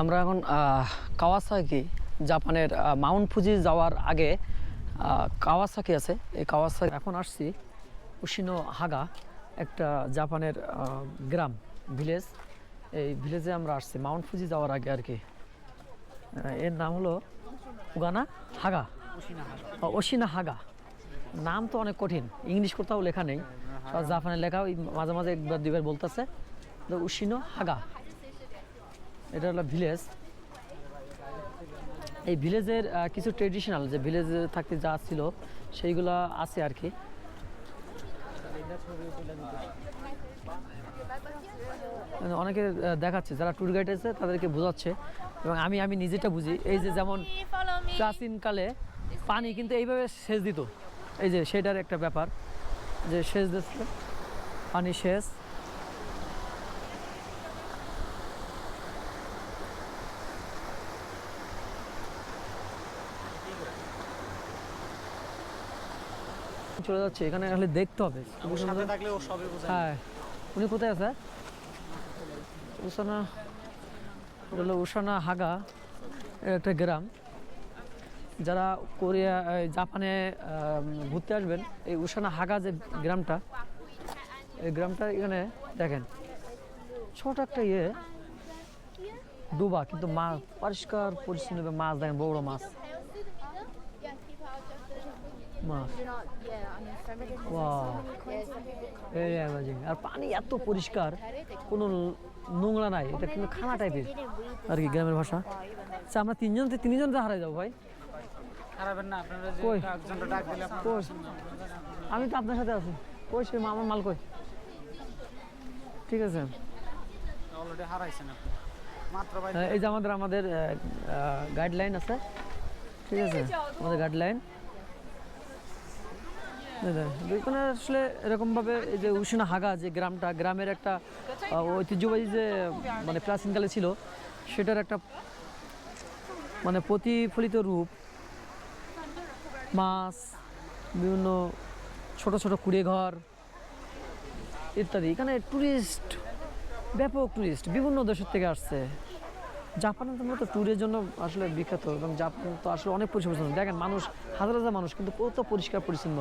আমরা এখন কাওয়াসাকি, জাপানের মাউন্ট ফুজি যাওয়ার আগে কাওয়াসাকি আছে। এই কাওয়াসাকি এখন আসছি উশিনো হাগা, একটা জাপানের গ্রাম, ভিলেজ। এই ভিলেজে আমরা আসছি মাউন্ট ফুজি যাওয়ার আগে আর কি। এর নাম হলো উগানা হাগা, ওশিনা হাগা। নাম তো অনেক কঠিন, ইংলিশ কোথাও লেখা নেই, সব জাপানের লেখা। ওই মাঝে মাঝে একবার দুইবার বলতেছে উশিনো হাগা। এটা হলো ভিলেজ। এই ভিলেজের কিছু ট্রেডিশনাল যে ভিলেজে থাকতে যা ছিল সেইগুলো আছে আর কি। অনেকে দেখাচ্ছে, যারা ট্যুর গাইড আছে তাদেরকে বোঝাচ্ছে, এবং আমি নিজেটা বুঝি। এই যে যেমন প্রাচীনকালে পানি কিন্তু এইভাবে সেচ দিত, এই যে সেটার একটা ব্যাপার, যে সেচ দিচ্ছে, পানি সেচ। চলে যাচ্ছে, এখানে আসলে দেখতে হবে। হ্যাঁ, উনি কোথায় আছে? উসানা, হলো উসানা হাগা একটা গ্রাম। যারা কোরিয়া জাপানে ঘুরতে আসবেন, এই উসানা হাগা যে গ্রামটা, এই গ্রামটা এখানে দেখেন ছোট একটা ডুবা, কিন্তু মাছ পরিষ্কার পরিচ্ছন্ন, মাছ দেখেন, বড় মাছ। আর পানি এত পরিষ্কার, কোনো নোংরা নাই, এটা কিন্তু খানা টাইপের আর কি, গ্রামের ভাষা। আচ্ছা, আমরা তিনজন হারাই যাবো ভাই। আমি তো আপনার সাথে আছি। কই সে আমার মাল কই? ঠিক আছে, এই যে আমাদের গাইডলাইন আছে, ঠিক আছে, আমাদের গাইডলাইন। ওইখানে আসলে এরকমভাবে এই যে উশিনা হাগা যে গ্রামটা, গ্রামের একটা ঐতিহ্যবাহী যে মানে প্রাচীনকালে ছিল, সেটার একটা মানে প্রতিফলিত রূপ। মাছ, বিভিন্ন ছোট ছোট কুড়ে ঘর ইত্যাদি। এখানে ট্যুরিস্ট, ব্যাপক ট্যুরিস্ট বিভিন্ন দেশের থেকে আসছে। জাপানের তো ট্যুরের জন্য আসলে বিখ্যাত, এবং জাপান তো আসলে অনেক পরিষ্কার পরিচ্ছন্ন। দেখেন মানুষ, হাজার হাজার মানুষ, কিন্তু কত পরিষ্কার পরিচ্ছন্ন।